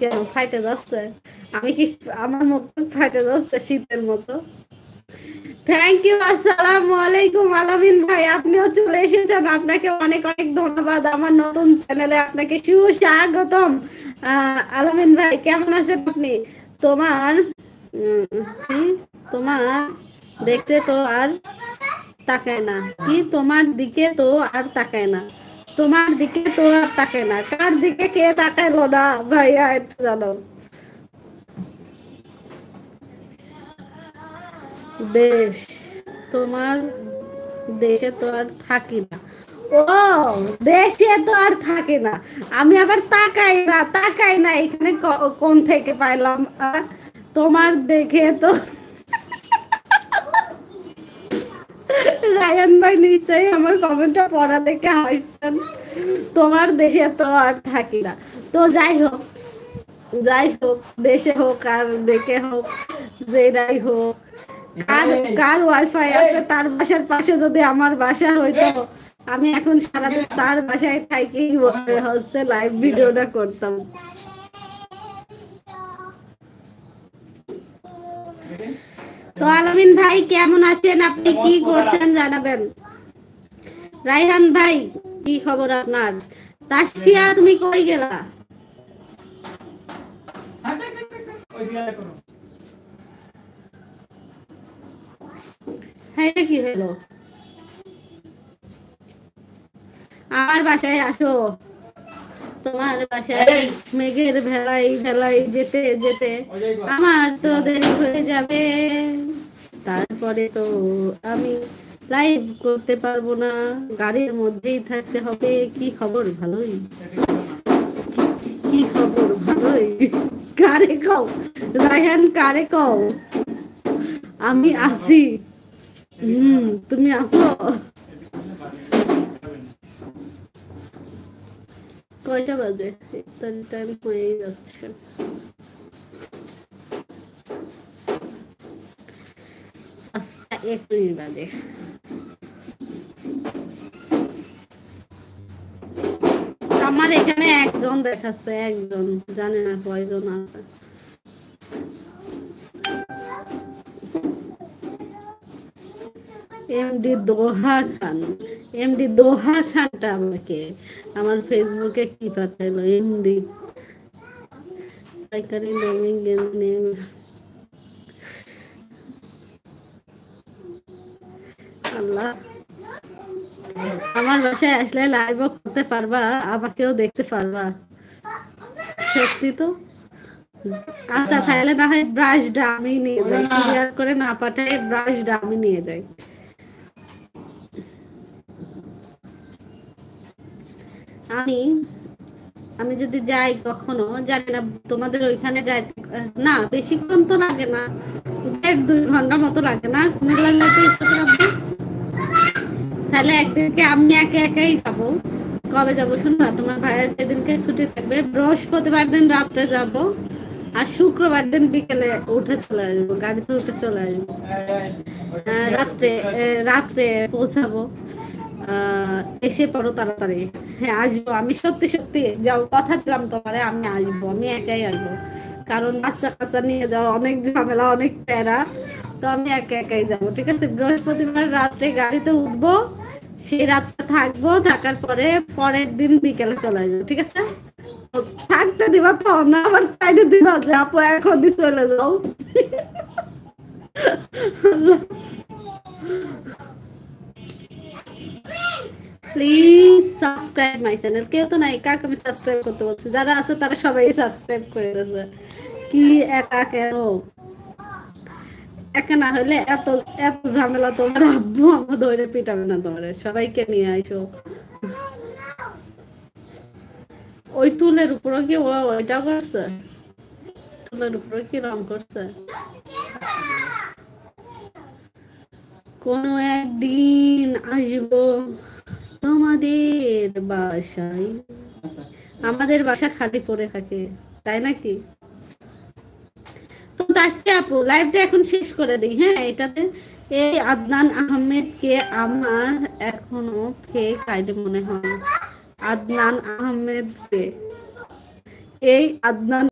কেন ফাইটে যাচ্ছে? আমি কি আমার মুখ ফাইটে যাচ্ছে শীতের মতো? থ্যাংক ইউ, আসসালামু আলাইকুম আলামিন ভাই, আপনিও চলে এসেছেন, আপনাকে অনেক অনেক ধন্যবাদ আমার নতুন চ্যানেলে, আপনাকে সুস্বাগতম। আলামিন ভাই কেমন আছেন আপনি? তোমার কি তোমার দেখতে তো আর তাকায় না, কি তোমার দিকে তো আর তাকায় না, তোমার দিকে তো আর তাকায় না, কার দিকে কে তাকাইলো না ভাইয়া একটু জানো? দেশ, তোমার দেশে তো আর থাকি না। ও, দেশে তো আর থাকে না, আমি আবার তাকাই না, তাকাই না এখানে কোন থেকে পাইলাম? তোমার দেখে তো রায়ান ভাই নিশ্চয়ই আমার কমেন্টটা পড়া দেখে হাসছেন। তোমার দেশে তো আর থাকি না। তো যাই হোক, যাই হোক, দেশে হোক আর দেখে হোক, যেটাই হোক, কার কার ওয়াইফাই আছে তার বাসার পাশে যদি আমার বাসা হইতো, আমি এখন সারাদিন তার বাসায় থাকেই হচ্ছে লাইভ ভিডিওটা করতাম। তো আলামিন ভাই কেমন আছেন আপনি, কি করছেন জানাবেন? রাইহান ভাই কি খবর আপনার? তাসফিয়া তুমি কই গেলা? হ্যাঁ, কি হলো? আমার বাসায় আসো, তোমার বাসায় মেঘের ভেলাই ভেলাই যেতে যেতে আমার তো দেরি হয়ে যাবে, তারপরে তো আমি লাইভ করতে পারবো না, গাড়ির মধ্যেই থাকতে হবে। কি খবর? ভালোই। কি খবর? ভালোই। কারে কও রায়হান, কারে কও? আমি আসি। তুমি আসো। কয়টা বাজে? ইফতারি টাইম হয়েই যাচ্ছে। 5:01 বাজে। আমার এখানে একজন দেখাচ্ছে, একজন, জানে না কয়জন আছে। এমডি দোহা খান, এমডি দোহা খানটা আমাকে আমার ফেসবুকে কি পাঠাইলো? এমডি পাইকারি নেম। আল্লাহ, আমার বাসায় আসলে লাইভও করতে পারবা, আমাকেও দেখতে পারবা। সত্যি তো। আচ্ছা তাহলে না হয় ব্রাশটা আমি নিয়ে যাই, ক্লিয়ার করে না পাঠাই, ব্রাশটা আমি নিয়ে যাই। আমি আমি যদি যাই কখনো, জানি না তোমাদের ওইখানে যাইতে, না বেশিক্ষণ তো লাগে না, 1-2 ঘন্টা মতো লাগে না কুমিল্লা যাইতে ইচ্ছা করে। তাহলে একদিনকে আমি একা একাই যাব। কবে যাব শুনবা? তোমার ভাইয়ের যেদিনকে ছুটি থাকবে বৃহস্পতিবার দিন রাত্রে যাব, আর শুক্রবার দিন বিকেলে উঠে চলে আসবো, গাড়িতে উঠে চলে আসবো। রাত্রে রাত্রে পৌঁছাবো। এসে পড়ো তাড়াতাড়ি। হ্যাঁ আসবো, আমি সত্যি সত্যি যাও, কথা দিলাম তোমারে, আমি আসবো, আমি একাই আসবো, কারণ বাচ্চা কাচ্চা নিয়ে যাওয়া অনেক ঝামেলা, অনেক প্যারা। তো আমি একা একাই যাবো, ঠিক আছে? বৃহস্পতিবার রাত্রে গাড়িতে উঠবো, সেই রাতটা থাকবো, থাকার পরে পরের দিন বিকেলে চলে আসবো, ঠিক আছে? তো থাকতে দিবা তো না, আবার টাইটে দিবা যে আপু এখনই চলে যাও। Please subscribe my channel. কেউ তো নাই, কাকে আমি সাবস্ক্রাইব করতে বলছি? যারা আছে তারা সবাই সাবস্ক্রাইব করে দিয়েছে। কি একা কেন? একা না হলে এত এত ঝামেলা তোমার আব্বু আমার ধরে পিটাবে না? তোমার সবাইকে নিয়ে আইসো। ওই টুলের উপরে কি ও ওইটা করছে? টুলের উপরে কি রং করছে? কোনো একদিন আসবো তোমাদের বাসায়। আমাদের বাসা খালি পড়ে থাকে, তাই নাকি? তো আজকে আপু লাইভটা এখন শেষ করে দিই, হ্যাঁ এটাতে। এই আদনান আহমেদকে আমার এখনো ফেক আইডি মনে হয়। আদনান আহমেদকে, এই আদনান